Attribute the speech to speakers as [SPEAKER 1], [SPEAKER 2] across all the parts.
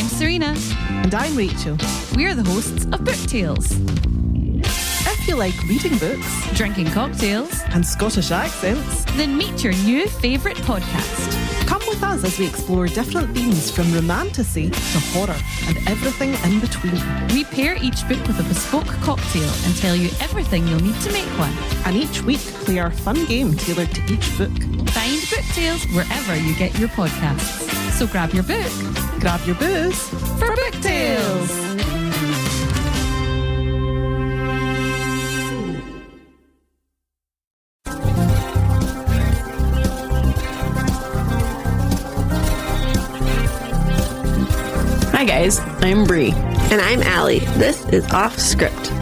[SPEAKER 1] Serena.
[SPEAKER 2] And I'm Rachel.
[SPEAKER 1] We're the hosts of Book Tales.
[SPEAKER 2] If you like reading books,
[SPEAKER 1] drinking cocktails,
[SPEAKER 2] and Scottish accents,
[SPEAKER 1] then meet your new favourite podcast.
[SPEAKER 2] Come with us as we explore different themes from romantasy to horror and everything in between.
[SPEAKER 1] We pair each book with a bespoke cocktail and tell you everything you'll need to make one.
[SPEAKER 2] And each week play our fun game tailored to each book.
[SPEAKER 1] Find Book Tales wherever you get your podcasts. So grab your book,
[SPEAKER 2] grab your booze
[SPEAKER 1] for Book Tales.
[SPEAKER 3] Hi guys, I'm Bri.
[SPEAKER 4] And I'm Alli. This is Offscript.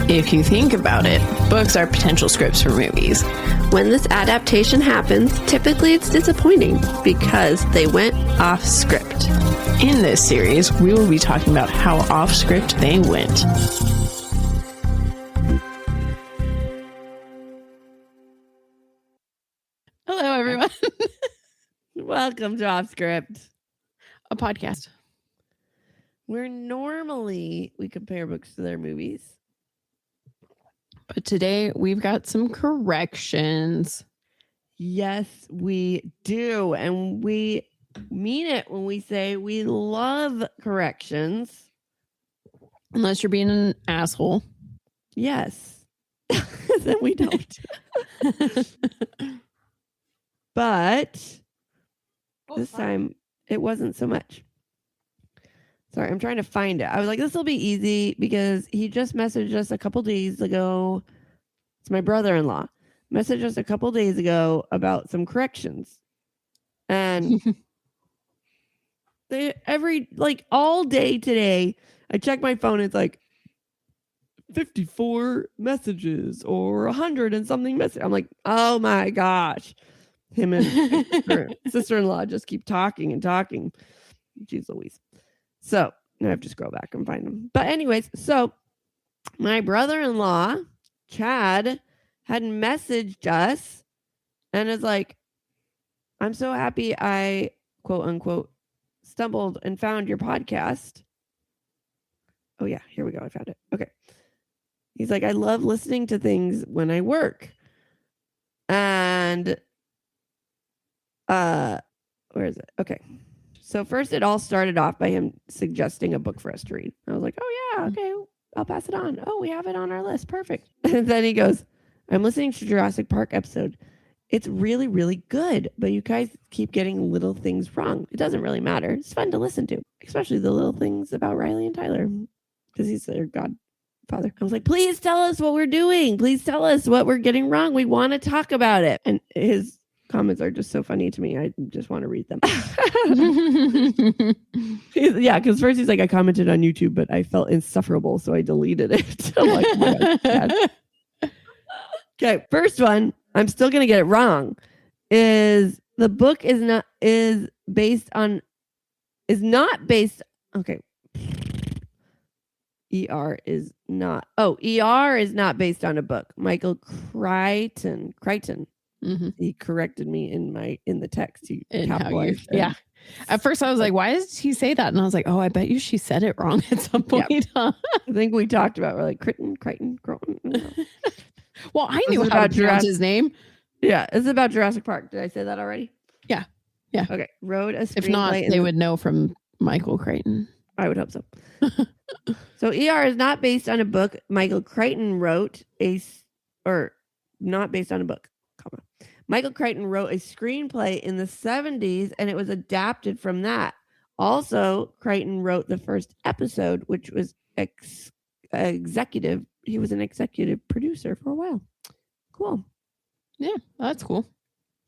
[SPEAKER 3] If you think about it, books are potential scripts for movies.
[SPEAKER 4] When this adaptation happens, typically it's disappointing because they went off script.
[SPEAKER 3] In this series, we will be talking about how off script they went. Hello, everyone.
[SPEAKER 4] Welcome to Offscript,
[SPEAKER 3] a podcast
[SPEAKER 4] where normally we compare books to their movies.
[SPEAKER 3] But today we've got some corrections.
[SPEAKER 4] Yes, we do. And we mean it when we say we love corrections.
[SPEAKER 3] Unless you're being an asshole.
[SPEAKER 4] Yes. Then we don't. But this time it wasn't so much. Sorry, I'm trying to find it. I was like, this will be easy because he just messaged us a couple days ago. It's my brother-in-law. Messaged us a couple days ago about some corrections. And all day today, I check my phone. It's like 54 messages or 100 and something messages. I'm like, oh my gosh. Him and sister-in-law just keep talking and talking. Jeez Louise. So now I have to scroll back and find them. But anyways, so my brother-in-law, Chad, had messaged us and is like, I'm so happy I, quote unquote, stumbled and found your podcast. Oh yeah, here we go. I found it. Okay. He's like, I love listening to things when I work. And where is it? Okay. So first it all started off by him suggesting a book for us to read. I was like, oh yeah, okay, I'll pass it on. Oh, we have it on our list. Perfect. And then he goes, I'm listening to Jurassic Park episode. It's really, really good, but you guys keep getting little things wrong. It doesn't really matter. It's fun to listen to, especially the little things about Riley and Tyler because he's their godfather. I was like, please tell us what we're doing. Please tell us what we're getting wrong. We want to talk about it. And his comments are just so funny to me. I just want to read them. Yeah, because first he's like, I commented on YouTube, but I felt insufferable, so I deleted it. I'm like, oh my God. Okay, first one, I'm still gonna get it wrong. Is the book is not based on. Okay. ER is not. Oh, ER is not based on a book. Michael Crichton. Mm-hmm. He corrected me in the text. He capitalized.
[SPEAKER 3] Yeah. At first I was like, why does he say that? And I was like, oh, I bet you she said it wrong at some point.
[SPEAKER 4] Yeah. Huh? I think we talked about we're like Crichton.
[SPEAKER 3] Well, I knew how to pronounce his name.
[SPEAKER 4] Yeah. It's about Jurassic Park. Did I say that already?
[SPEAKER 3] Yeah. Yeah.
[SPEAKER 4] Okay. Wrote a screenplay.
[SPEAKER 3] If not, they would know from Michael Crichton.
[SPEAKER 4] I would hope so. So ER is not based on a book. Michael Crichton wrote not based on a book. Michael Crichton wrote a screenplay in the 70s and it was adapted from that. Also, Crichton wrote the first episode, which was executive. He was an executive producer for a while. Cool.
[SPEAKER 3] Yeah, that's cool.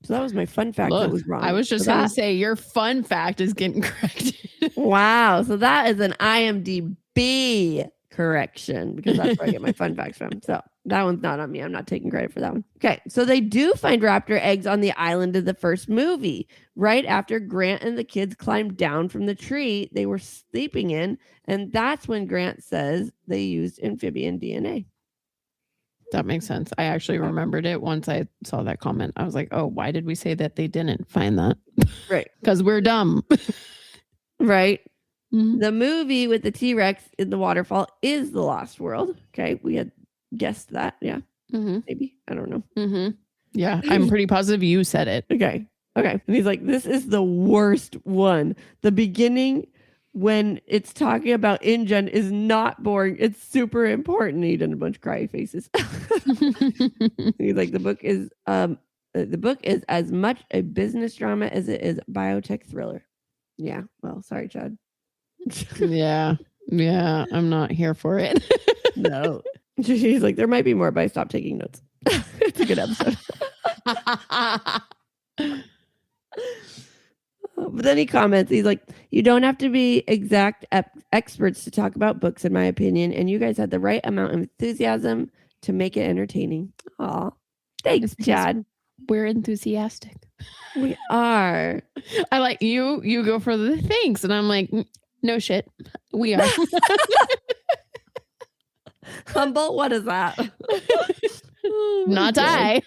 [SPEAKER 4] So that was my fun fact.
[SPEAKER 3] Look,
[SPEAKER 4] that was wrong.
[SPEAKER 3] I was just going to say your fun fact is getting corrected.
[SPEAKER 4] Wow. So that is an IMDb correction because that's where I get my fun facts from. So that one's not on me. I'm not taking credit for that one. Okay. So they do find raptor eggs on the island of the first movie. Right after Grant and the kids climbed down from the tree they were sleeping in. And that's when Grant says they used amphibian DNA.
[SPEAKER 3] That makes sense. I actually remembered it once I saw that comment. I was like, oh, why did we say that they didn't find that?
[SPEAKER 4] Right.
[SPEAKER 3] Because we're dumb.
[SPEAKER 4] Right.
[SPEAKER 3] Mhm.
[SPEAKER 4] The movie with the T-Rex in the waterfall is The Lost World. Okay, we had guessed that. Yeah,
[SPEAKER 3] Mhm.
[SPEAKER 4] maybe. I don't know.
[SPEAKER 3] Mhm. Yeah, I'm pretty positive you said it.
[SPEAKER 4] Okay. And he's like, this is the worst one. The beginning when it's talking about InGen is not boring. It's super important. He did a bunch of cry faces. He's like, the book is as much a business drama as it is a biotech thriller. Yeah. Well, sorry, Chad.
[SPEAKER 3] Yeah, I'm not here for it.
[SPEAKER 4] No. She's like, there might be more, but I stopped taking notes. It's a good episode. But then he comments, he's like, you don't have to be exact experts to talk about books, in my opinion, and you guys had the right amount of enthusiasm to make it entertaining. Aw, thanks, Chad.
[SPEAKER 3] We're enthusiastic.
[SPEAKER 4] We are.
[SPEAKER 3] I like you go for the thanks, and I'm like, no shit, we are.
[SPEAKER 4] Humble, what is that? Oh,
[SPEAKER 3] Not I.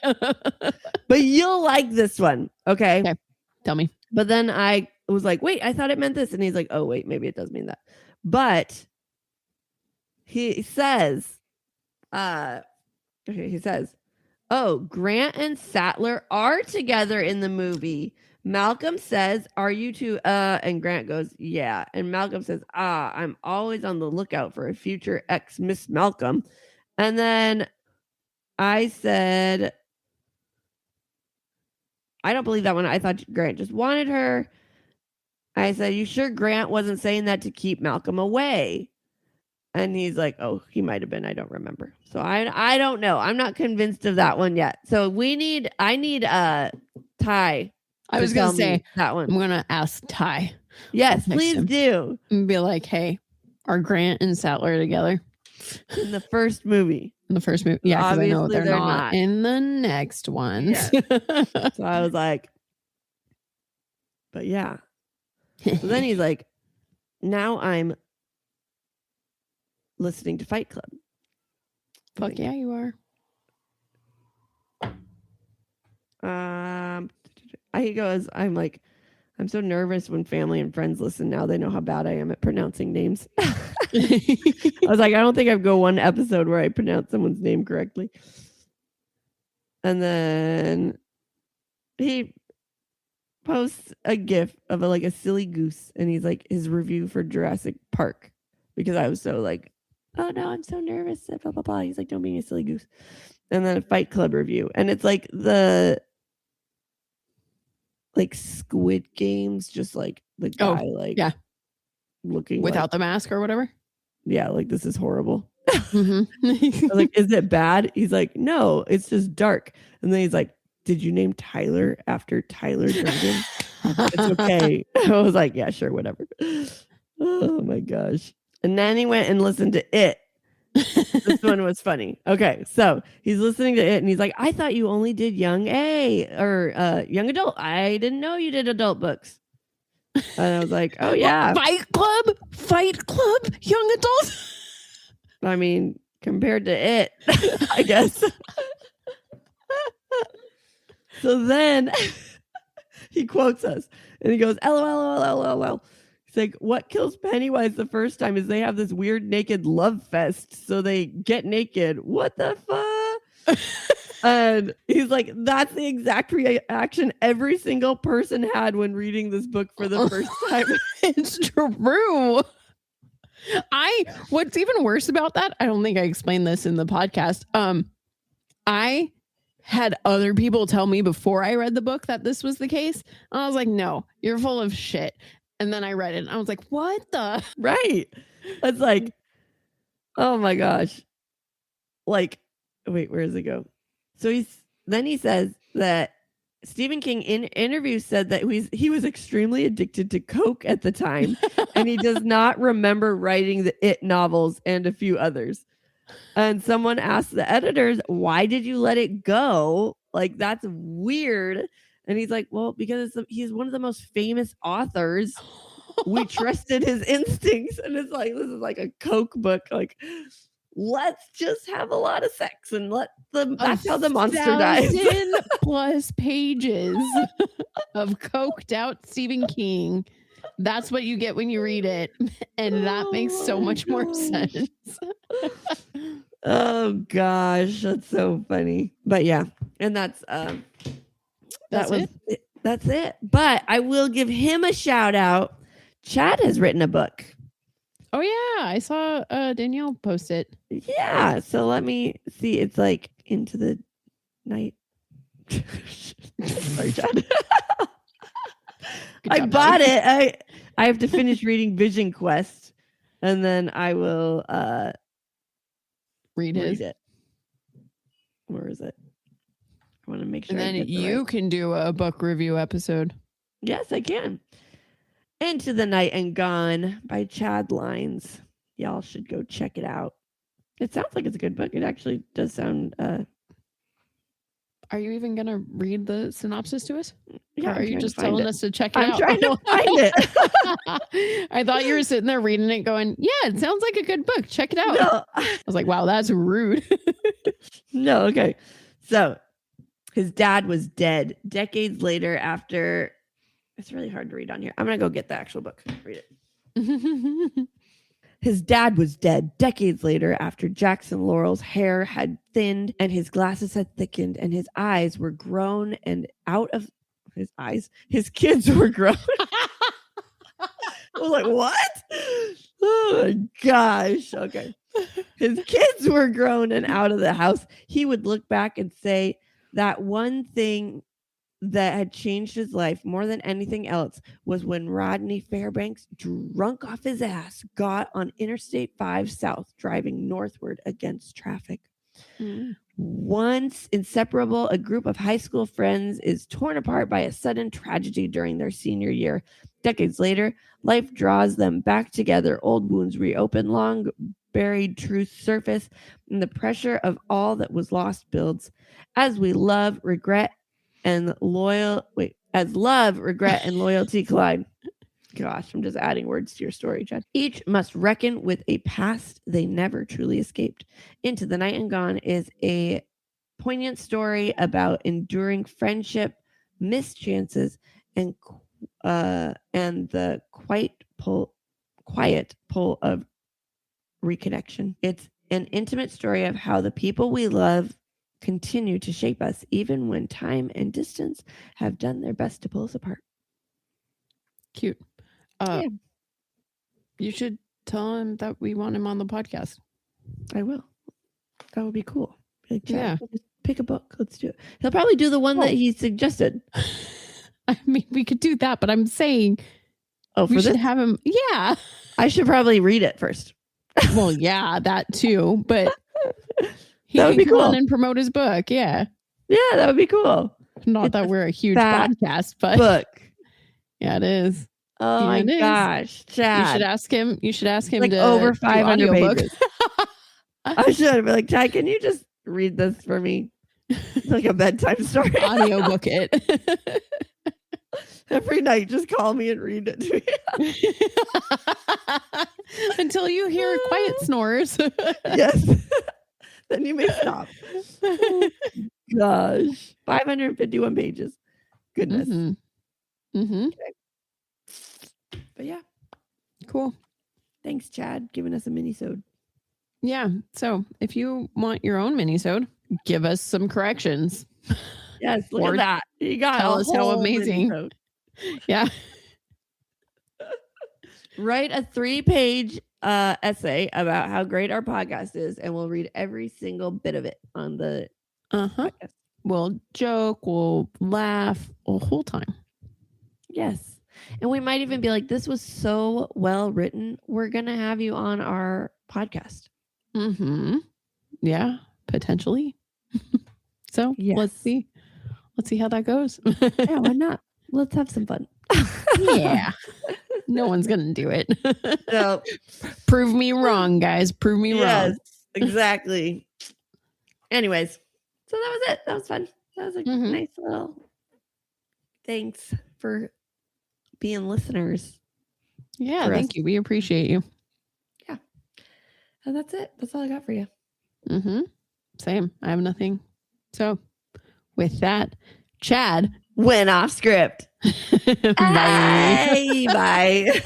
[SPEAKER 4] But you'll like this one. Okay.
[SPEAKER 3] Tell me.
[SPEAKER 4] But then I was like, wait, I thought it meant this. And he's like, oh, wait, maybe it does mean that. But he says, oh, Grant and Sattler are together in the movie. Malcolm says, are you two? And Grant goes, yeah. And Malcolm says, I'm always on the lookout for a future ex Miss Malcolm. And then I said, I don't believe that one. I thought Grant just wanted her. I said, you sure Grant wasn't saying that to keep Malcolm away? And he's like, oh, he might have been. I don't remember. So I don't know. I'm not convinced of that one yet. So I need Ty.
[SPEAKER 3] I was going to say
[SPEAKER 4] that one.
[SPEAKER 3] I'm going to ask Ty.
[SPEAKER 4] Yes, please do.
[SPEAKER 3] And be like, hey, are Grant and Sattler together?
[SPEAKER 4] In the first movie.
[SPEAKER 3] Yeah, because I know they're not in the next ones.
[SPEAKER 4] Yeah. So I was like, but yeah. So then he's like, now I'm listening to Fight Club.
[SPEAKER 3] Fuck yeah, you
[SPEAKER 4] are. He goes, I'm like, I'm so nervous when family and friends listen. Now they know how bad I am at pronouncing names. I was like, I don't think I've go one episode where I pronounce someone's name correctly. And then he posts a GIF of a silly goose, and he's like, his review for Jurassic Park, because I was so like, oh no, I'm so nervous. Blah blah blah. He's like, don't be a silly goose. And then a Fight Club review, and it's like the Squid Games, just like the guy looking
[SPEAKER 3] without the mask or whatever.
[SPEAKER 4] Yeah, like, this is horrible.
[SPEAKER 3] Mm-hmm.
[SPEAKER 4] I was like, is it bad? He's like, no, it's just dark. And then he's like, did you name Tyler after Tyler Durden? It's okay. I was like, yeah, sure, whatever. Oh my gosh. And then he went and listened to It. This one was funny. Okay, so he's listening to It, and he's like, I thought you only did young young adult. I didn't know you did adult books. And I was like, oh yeah.
[SPEAKER 3] Fight Club, young adult.
[SPEAKER 4] I mean, compared to It, I guess. So then he quotes us, and he goes, LOL. He's like, what kills Pennywise the first time is they have this weird naked love fest. So they get naked. What the fuck? And he's like, that's the exact reaction every single person had when reading this book for the first time.
[SPEAKER 3] It's true. What's even worse about that, I don't think I explained this in the podcast. I had other people tell me before I read the book that this was the case. And I was like, no, you're full of shit. And then I read it and I was like, what the?
[SPEAKER 4] Right. It's like, oh my gosh. Like, wait, where does it go? So he says that Stephen King in interviews said that he was extremely addicted to coke at the time, and he does not remember writing the It novels and a few others. And someone asked the editors, why did you let it go? Like, that's weird. And he's like, well, because he's one of the most famous authors. We trusted his instincts. And it's like, this is like a coke book. Like, let's just have a lot of sex and that's how the monster dies.
[SPEAKER 3] 1,000+ pages of coked out Stephen King. That's what you get when you read it. And that makes so much more sense.
[SPEAKER 4] Oh gosh, that's so funny. But yeah, and that's it. That's it. But I will give him a shout out. Chad has written a book.
[SPEAKER 3] Oh yeah, I saw Danielle post it.
[SPEAKER 4] Yeah, so let me see. It's like Into the Night. Sorry, Chad. I bought it. I have to finish reading Vision Quest, and then I will read it. Where is it? I want to make sure.
[SPEAKER 3] And then you can do a book review episode.
[SPEAKER 4] Yes, I can. Into the Night and Gone by Chad Lines. Y'all should go check it out. It sounds like it's a good book. It actually does sound.
[SPEAKER 3] Are you even going to read the synopsis to us?
[SPEAKER 4] Yeah,
[SPEAKER 3] or are you just telling us to check it out?
[SPEAKER 4] I'm trying to find it.
[SPEAKER 3] I thought you were sitting there reading it going, yeah, it sounds like a good book. Check it out.
[SPEAKER 4] No.
[SPEAKER 3] I was like, wow, that's rude.
[SPEAKER 4] No, okay. So his dad was dead decades later after. It's really hard to read on here. I'm going to go get the actual book. Read it. His dad was dead decades later after Jackson Laurel's hair had thinned and his glasses had thickened and his eyes were grown and out of his eyes, his kids were grown. I was like, what? Oh my gosh. Okay. His kids were grown and out of the house. He would look back and say that one thing that had changed his life more than anything else was when Rodney Fairbanks, drunk off his ass, got on Interstate 5 South driving northward against traffic. Once inseparable, a group of high school friends is torn apart by a sudden tragedy during their senior year. Decades later, life draws them back together. Old wounds reopen, long buried truths surface, and the pressure of all that was lost builds. As love, regret, and loyalty collide. Gosh, I'm just adding words to your story, Chad. Each must reckon with a past they never truly escaped. Into the Night and Gone is a poignant story about enduring friendship, missed chances, and the quiet pull of reconnection. It's an intimate story of how the people we love continue to shape us, even when time and distance have done their best to pull us apart.
[SPEAKER 3] Cute.
[SPEAKER 4] Yeah.
[SPEAKER 3] You should tell him that we want him on the podcast.
[SPEAKER 4] I will. That would be cool. Like,
[SPEAKER 3] yeah.
[SPEAKER 4] Just pick a book. Let's do it. He'll probably do the one that he suggested.
[SPEAKER 3] I mean, we could do that, but I'm saying we should have him. Yeah.
[SPEAKER 4] I should probably read it first.
[SPEAKER 3] Well, yeah, that too. But he
[SPEAKER 4] that would
[SPEAKER 3] can
[SPEAKER 4] be
[SPEAKER 3] come
[SPEAKER 4] cool.
[SPEAKER 3] on and promote his book. Yeah.
[SPEAKER 4] Yeah, that would be cool.
[SPEAKER 3] Not that we're a huge podcast, but
[SPEAKER 4] book.
[SPEAKER 3] Yeah, it is.
[SPEAKER 4] Oh my gosh, Chad!
[SPEAKER 3] You should ask him
[SPEAKER 4] like
[SPEAKER 3] to
[SPEAKER 4] over 500
[SPEAKER 3] audiobook.
[SPEAKER 4] pages. I should be like, Chad, can you just read this for me? It's like a bedtime story.
[SPEAKER 3] Audiobook it.
[SPEAKER 4] Every night, just call me and read it to me.
[SPEAKER 3] Until you hear quiet snores.
[SPEAKER 4] Yes. Then you may stop. Oh, gosh. 551 pages. Goodness.
[SPEAKER 3] Mm-hmm.
[SPEAKER 4] Okay. But yeah.
[SPEAKER 3] Cool.
[SPEAKER 4] Thanks, Chad, giving us a mini-sode.
[SPEAKER 3] Yeah. So if you want your own mini-sode, give us some corrections.
[SPEAKER 4] Yes, look at that. You got
[SPEAKER 3] tell us how amazing.
[SPEAKER 4] Mini-sode.
[SPEAKER 3] Yeah.
[SPEAKER 4] Write a 3-page essay about how great our podcast is, and we'll read every single bit of it on the podcast.
[SPEAKER 3] We'll joke, we'll laugh a whole time.
[SPEAKER 4] Yes. And we might even be like, this was so well written. We're going to have you on our podcast.
[SPEAKER 3] Mm-hmm. Yeah, potentially. So
[SPEAKER 4] yes.
[SPEAKER 3] Let's see how that goes.
[SPEAKER 4] Yeah, why not? Let's have some fun.
[SPEAKER 3] Yeah. No one's going to do it.
[SPEAKER 4] No.
[SPEAKER 3] Prove me wrong, guys. Prove me wrong.
[SPEAKER 4] Yes, exactly. Anyways, so that was it. That was fun. That was a nice little thanks for being listeners.
[SPEAKER 3] Yeah, thank you. We appreciate you.
[SPEAKER 4] Yeah. And that's it. That's all I got for you.
[SPEAKER 3] Mm-hmm. Same. I have nothing. So with that, Chad,
[SPEAKER 4] went off script.
[SPEAKER 3] Bye.
[SPEAKER 4] Bye.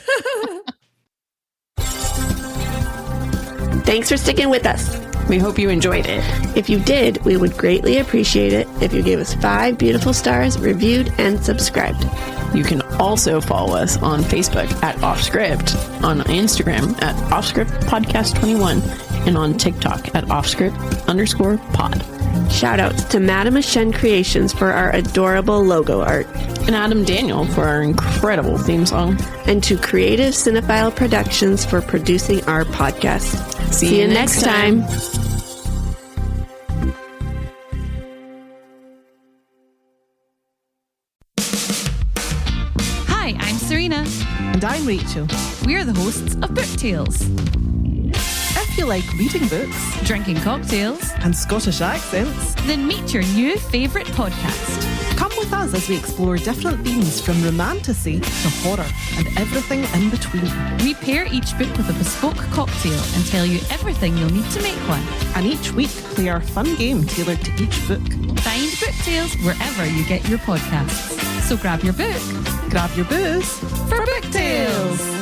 [SPEAKER 4] Thanks for sticking with us.
[SPEAKER 3] We hope you enjoyed it.
[SPEAKER 4] If you did, we would greatly appreciate it if you gave us 5 beautiful stars, reviewed, and subscribed.
[SPEAKER 3] You can also follow us on Facebook at Offscript, on Instagram at Offscript Podcast 21, and on TikTok at Offscript_pod.
[SPEAKER 4] Shout outs to Madame Ashen Creations for our adorable logo art.
[SPEAKER 3] And Adam Daniel for our incredible theme song.
[SPEAKER 4] And to Creative Cinephile Productions for producing our podcast. See you next time.
[SPEAKER 1] Hi, I'm Serena.
[SPEAKER 2] And I'm Rachel.
[SPEAKER 1] We're the hosts of Book Tales.
[SPEAKER 2] If you like reading books
[SPEAKER 1] Drinking cocktails,
[SPEAKER 2] and Scottish accents,
[SPEAKER 1] then meet your new favourite podcast.
[SPEAKER 2] come with us as we explore different themes from romantasy to horror and everything in between.
[SPEAKER 1] We pair each book with a bespoke cocktail and tell you everything you'll need to make one.
[SPEAKER 2] And each week, play our fun game tailored to each book.
[SPEAKER 1] Find Book Tales wherever you get your podcasts. So grab your book
[SPEAKER 2] Grab your booze
[SPEAKER 1] for Book Tales.